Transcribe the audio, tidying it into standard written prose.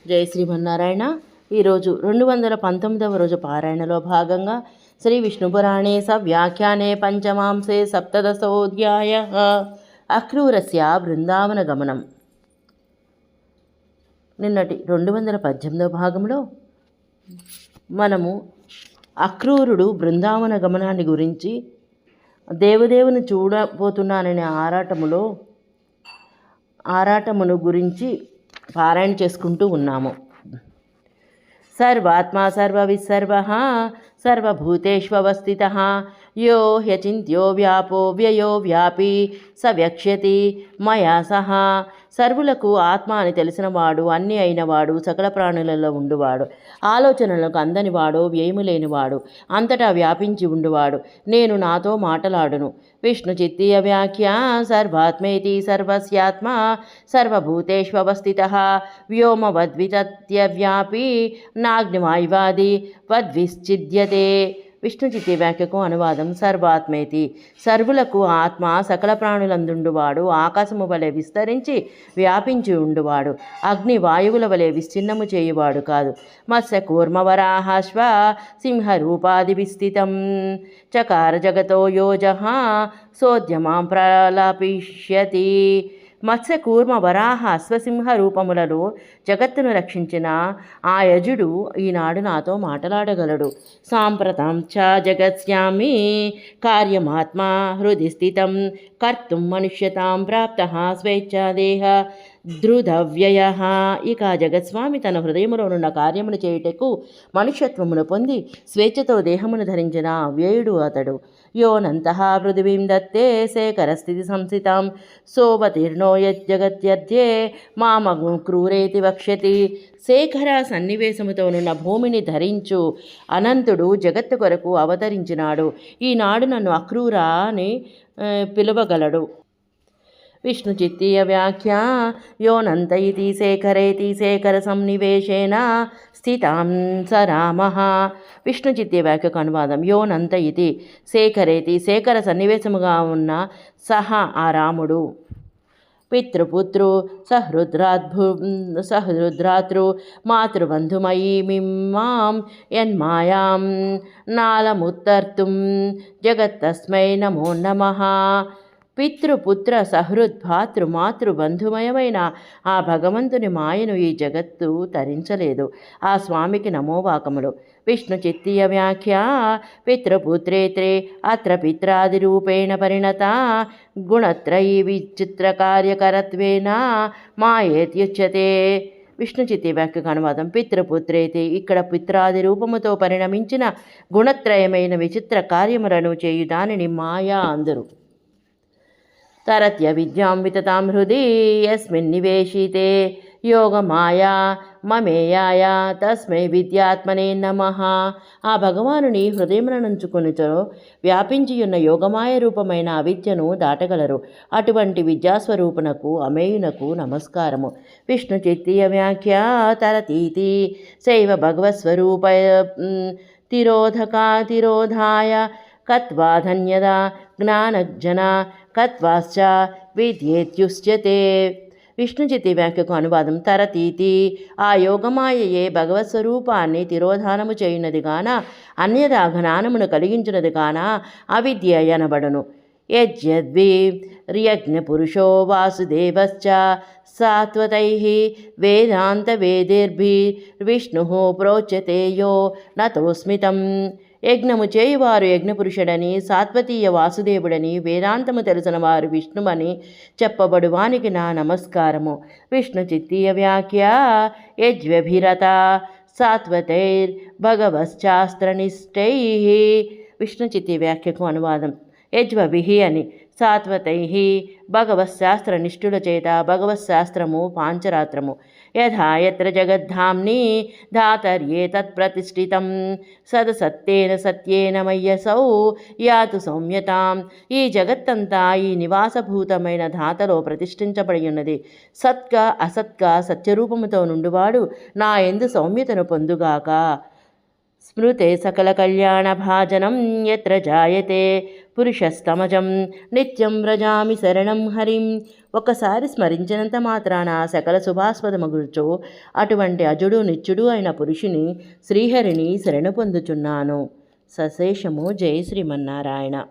జై శ్రీమన్నారాయణ. ఈరోజు 219వ రోజు పారాయణలో భాగంగా శ్రీ విష్ణుపురాణే వ్యాఖ్యానే పంచమాంసే సప్తదశోధ్యాయ అక్రూరస్య బృందావన గమనం. నిన్నటి 218వ భాగంలో మనము అక్రూరుడు బృందావన గమనాన్ని గురించి, దేవదేవుని చూడబోతున్నాననే ఆరాటమును గురించి పారాయణ చేసుకుంటూ ఉన్నాము. సర్వాత్మా సర్వవిసర్వః సర్వభూతేష్వస్థితః యో హ్యచింత్యో వ్యాపో వ్యయో వ్యాపీ స వ్యక్ష్యతి మయా సహ. సర్వులకు ఆత్మ అని తెలిసినవాడు, అన్ని అయినవాడు, సకల ప్రాణులలో ఉండువాడు, ఆలోచనలకు అందనివాడు, వ్యయము లేనివాడు, అంతటా వ్యాపించి ఉండువాడు, నేను నాతో మాటలాడును. విష్ణు చిత్తీయ వ్యాఖ్య. సర్వాత్మేతి సర్వస్యాత్మ సర్వభూతేష్వస్థితః వ్యోమవద్వితత్యవ్యాపీ నాగ్నివాయువాది వద్విశ్చిద్యతే. విష్ణు చిత్తి వ్యాఖ్యకు అనువాదం. సర్వాత్మేతి, సర్వులకు ఆత్మ, సకల ప్రాణులందుండువాడు, ఆకాశము వలె విస్తరించి వ్యాపించి ఉండువాడు, అగ్ని వాయువుల వలె విశ్చిన్నము చేయువాడు కాదు. మత్స్య కూర్మవరాహాశ్వ సింహరూపాది విస్థితం చకార జగతో యోజః సోద్యమాం ప్రలాపిష్యతి. మత్స్య కూర్మ వరాహ అశ్వసింహ రూపములలో జగత్తును రక్షించిన ఆ యజుడు ఈనాడు నాతో మాట్లాడగలడు. సాంప్రతం చ జగత్స్యామి కార్యమాత్మా హృది స్థితం కర్తుం మనుష్యతాం ప్రాప్తః స్వేచ్ఛాదేహ ధృధవ్యయ. ఇక జగత్స్వామి తన హృదయములోనున్న కార్యమును చేయుటకు మనుష్యత్వమును పొంది స్వేచ్ఛతో దేహమును ధరించిన వ్యయుడు అతడు. యోనంతః పృథివీం దత్తే శేఖరస్థితి సంస్థితం సోవతీర్ణో యజ్జగత్యర్థే మామగు క్రూరేతి వక్ష్యతి. శేఖర సన్నివేశముతోనున్న భూమిని ధరించు అనంతుడు జగత్తు కొరకు అవతరించినాడు. ఈనాడు నన్ను అక్రూర అని పిలువగలడు. విష్ణు చిత్తీయ వ్యాఖ్య. యోనంత ఇతి శేఖరేతి శేఖర సన్నివేశేన స్థితాం స రామః. విష్ణు చిత్తీయ వ్యాఖ్యకు అనువాదం. యోనంత ఇతి శేఖరేతి, శేఖర సన్నివేశముగా ఉన్న సహ ఆ రాముడు. పితృపుత్రు సహృద్రాతృ మాతృబంధుమయీమిమాం యన్మాయాం నాలముత్తర్తుం జగత్తస్మై నమో నమః. పితృపుత్ర సహృద్ భాతృ మాతృ బంధుమయమైన ఆ భగవంతుని మాయను ఈ జగత్తు తరించలేదు. ఆ స్వామికి నమోవాకములు. విష్ణు చిత్తీయ వ్యాఖ్య. పితృపుత్రేత్రే అత్ర పిత్రాదిరూపేణ పరిణత గుణత్రయీ విచిత్రకార్యకరత్వేన మాయేత్యుచ్యతే. విష్ణు చిత్తి వ్యాఖ్యకు అనువాదం. పితృపుత్రేతి, ఇక్కడ పిత్రాది రూపముతో పరిణమించిన గుణత్రయమైన విచిత్ర కార్యములను చేయు దానిని మాయా అందరు. తరత్య విద్యాం వితతాం హృది యస్మిన్నివేశితే యోగమాయా మమేయాయ తస్మై విద్యాత్మనే నమః. ఆ భగవానుని హృదయమునంచుకొనితో వ్యాపించియున్న యోగమాయ రూపమైన అవిద్యను దాటగలరు. అటువంటి విద్యాస్వరూపునకు అమేయునకు నమస్కారము. విష్ణు చిత్తీయ వ్యాఖ్య. తరతీతి శైవ భగవత్స్వరూప తిరోధాయ కత్వాధన్యద జ్ఞానజ్జన కత్వాశ్చ విద్యేత్యుచ్యతే. విష్ణు చిత్తి వ్యాఖ్యకు అనువాదం. తరతీతి, ఆ యోగమాయయే భగవత్ స్వరూపాన్ని తిరోధానము చేయునది గాన అన్యదా జ్ఞానమును కలిగించినది గాన అవిద్య అనబడును. యజ్ఞపురుషో వాసుదేవశ్చ సాత్వతైః వేదాంత వేదేర్భిర్విష్ణు ప్రోచ్యతే యో నతోస్మితం. యజ్ఞము చేయువారు యజ్ఞపురుషుడని, సాత్వతీయ వాసుదేవుడని, వేదాంతము తెలిసిన వారు విష్ణువని చెప్పబడువానికి నా నమస్కారము. విష్ణు చిత్తీయ వ్యాఖ్య. యజ్వభిరత సాత్వతైర్ భగవశ్శాస్త్రనిష్టైః. విష్ణు చిత్తి వ్యాఖ్యకు అనువాదం. యజ్వభిహి అని, సాత్వతైః భగవశాస్త్ర నిష్ఠుల చేత. భగవశాస్త్రము పాంచరాత్రము. యథా యత్ర జగద్ధామ్ని ధాతర్యే తత్ప్రతిష్ఠితం సదసత్తేన సత్యేన మయ్యసౌ యాతు సౌమ్యతాం. ఈ జగత్తంతా ఈ నివాసభూతమైన ధాతలో ప్రతిష్ఠించబడి ఉన్నది. సత్క అసత్క సత్యరూపముతో నుండువాడు నా యందు సౌమ్యతను పొందుగాక. స్మృతే సకల కళ్యాణ భాజనం యత్ర జాయతే పురుషస్తమజం నిత్యం వ్రజామి శరణం హరిం ఒక్కసారి స్మరించినంత మాత్రాన సకల శుభాస్పదమగుచు అటువంటి అజుడు నిత్యుడు అయిన పురుషుని శ్రీహరిని శరణు పొందుచున్నాను. సశేషము. జై శ్రీమన్నారాయణ.